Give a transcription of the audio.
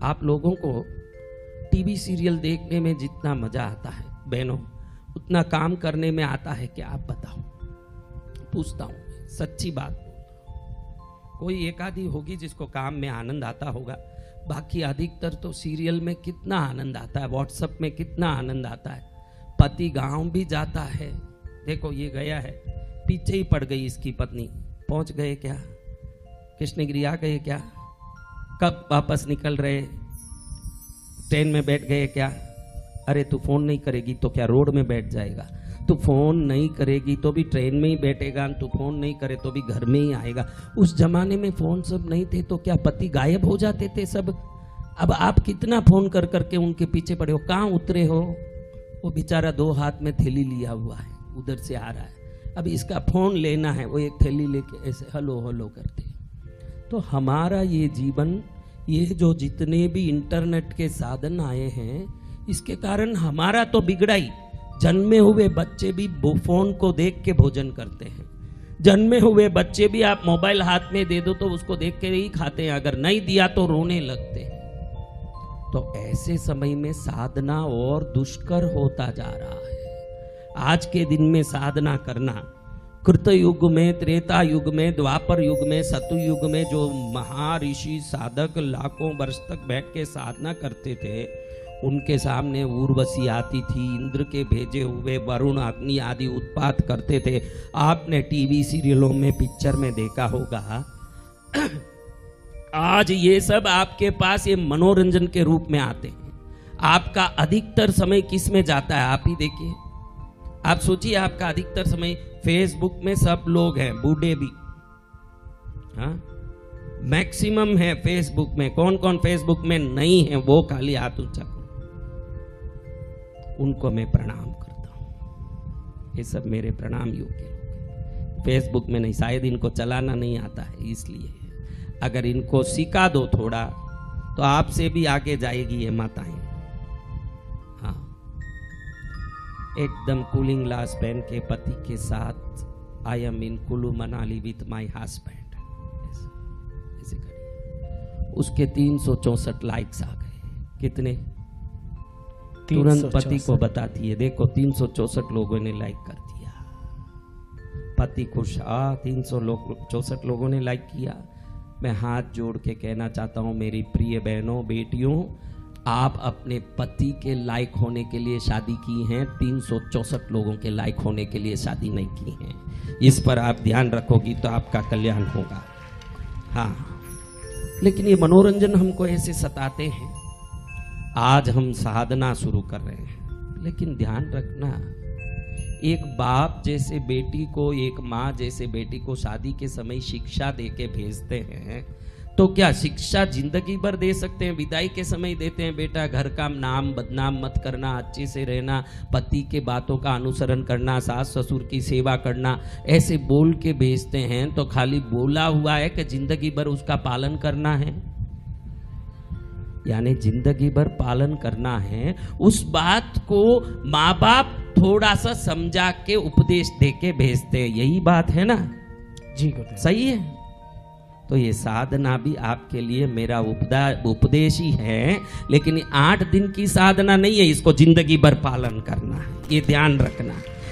आप लोगों को टीवी सीरियल देखने में जितना मजा आता है बहनों, उतना काम करने में आता है क्या? आप बताओ, पूछता हूं, सच्ची बात। कोई एक आधी होगी जिसको काम में आनंद आता होगा, बाकी अधिकतर तो सीरियल में कितना आनंद आता है, व्हाट्सएप में कितना आनंद आता है। पति गांव भी जाता है, देखो ये गया है, पीछे ही पड़ गई इसकी पत्नी, पहुंच गए क्या, कृष्णगिरी आ गए क्या, कब वापस निकल रहे, ट्रेन में बैठ गए क्या? अरे तू फोन नहीं करेगी तो क्या रोड में बैठ जाएगा? तू फोन नहीं करेगी तो भी ट्रेन में ही बैठेगा, तू फोन नहीं करे तो भी घर में ही आएगा। उस जमाने में फोन सब नहीं थे तो क्या पति गायब हो जाते थे सब? अब आप कितना फोन कर करके उनके पीछे पड़े हो, कहाँ उतरे हो? वो बेचारा 2 हाथ में थैली लिया हुआ है, उधर से आ रहा है, अब इसका फोन लेना है, वो एक थैली लेके ऐसे हलो हलो करते। तो हमारा ये जीवन, ये जो जितने भी इंटरनेट के साधन आए हैं, इसके कारण हमारा तो बिगड़ा ही। जन्मे हुए बच्चे भी फोन को देख के भोजन करते हैं, जन्मे हुए बच्चे भी आप मोबाइल हाथ में दे दो तो उसको देख के ही खाते हैं, अगर नहीं दिया तो रोने लगते हैं। तो ऐसे समय में साधना और दुष्कर होता जा रहा है। आज के दिन में साधना करना, कृत युग में, त्रेता युग में, द्वापर युग में, सतयुग में जो महर्षि साधक लाखों वर्ष तक बैठ के साधना करते थे, उनके सामने उर्वशी आती थी, इंद्र के भेजे हुए वरुण अग्नि आदि उत्पात करते थे। आपने टीवी सीरियलों में, पिक्चर में देखा होगा। आज ये सब आपके पास ये मनोरंजन के रूप में आते हैं। आपका अधिकतर समय किस में जाता है? आप ही देखिए, आप सोचिए, आपका अधिकतर समय फेसबुक में सब लोग हैं, बूढ़े भी, हाँ मैक्सिमम है फेसबुक में। कौन कौन फेसबुक में नहीं है वो खाली हाथ ऊंचा करो, उनको मैं प्रणाम करता हूं। ये सब मेरे प्रणाम योग्य लोग। फेसबुक में नहीं, शायद इनको चलाना नहीं आता है, इसलिए। अगर इनको सिखा दो थोड़ा तो आपसे भी आगे जाएगी ये माताएं। हाँ, एकदम कूलिंग ग्लास पहन के पति के साथ, I am in Kullu Manali with my husband, ऐसे करिए। उसके 364 लाइक्स आ गए। कितने? तुरंत पति को बताती है, देखो 364 लोगों ने लाइक कर दिया। पति खुश, 364 लोगों ने लाइक किया। मैं हाथ जोड़ के कहना चाहता हूं मेरी प्रिय बहनों, बेटियों, आप अपने पति के लायक होने के लिए शादी की हैं, 364 लोगों के लायक होने के लिए शादी नहीं की हैं। इस पर आप ध्यान रखोगी तो आपका कल्याण होगा। हाँ, लेकिन ये मनोरंजन हमको ऐसे सताते हैं। आज हम साधना शुरू कर रहे हैं, लेकिन ध्यान रखना, एक बाप जैसे बेटी को, एक माँ जैसे बेटी को शादी के समय शिक्षा दे के भेजते हैं, तो क्या शिक्षा जिंदगी भर दे सकते हैं? विदाई के समय देते हैं, बेटा घर का नाम बदनाम मत करना, अच्छे से रहना, पति के बातों का अनुसरण करना, सास ससुर की सेवा करना, ऐसे बोल के भेजते हैं। तो खाली बोला हुआ है कि जिंदगी भर उसका पालन करना है? यानी जिंदगी भर पालन करना है। उस बात को माँ बाप थोड़ा सा समझा के उपदेश दे के भेजते हैं, यही बात है ना जी? सही है। तो ये साधना भी आपके लिए मेरा उपदेश ही है, लेकिन 8 दिन की साधना नहीं है, इसको जिंदगी भर पालन करना है, ये ध्यान रखना।